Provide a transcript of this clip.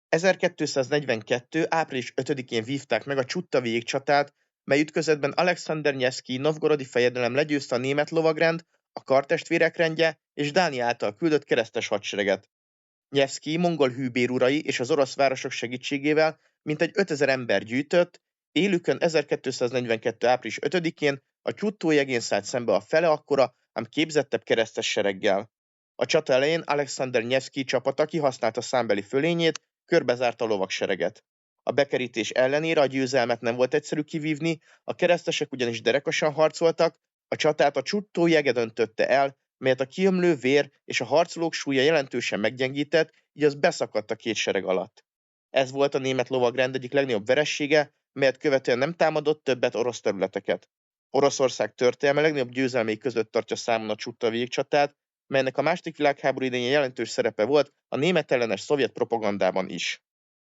1242. április 5-én vívták meg a Csutta csatát, mely ütközetben Alexander Nyeszkij novgorodi fejedelem legyőzte a német lovagrend, a kartestvérek rendje és Dánia által küldött keresztes hadsereget. Nyeszkij mongol hűbérurai és az orosz városok segítségével mintegy 5000 ember gyűjtött, élükön 1242. április 5-én a Tyuttójegén szállt szembe a fele akkora, ám képzettebb keresztes sereggel. A csata elején Alexander Nyeszkij csapata kihasználta számbeli fölényét, körbezárta a lovagsereget. A bekerítés ellenére a győzelmet nem volt egyszerű kivívni, a keresztesek ugyanis derekasan harcoltak, a csatát a Tyuttójege döntötte el, melyet a kiömlő vér és a harcolók súlya jelentősen meggyengített, így az beszakadt a két sereg alatt. Ez volt a német lovagrend egyik legnagyobb veresége, melyet követően nem támadott többet orosz területeket. Oroszország történelme legnagyobb győzelmei között tartja számon a Csutta végcsatát, melynek a második világháború idején jelentős szerepe volt a német ellenes szovjet propagandában is.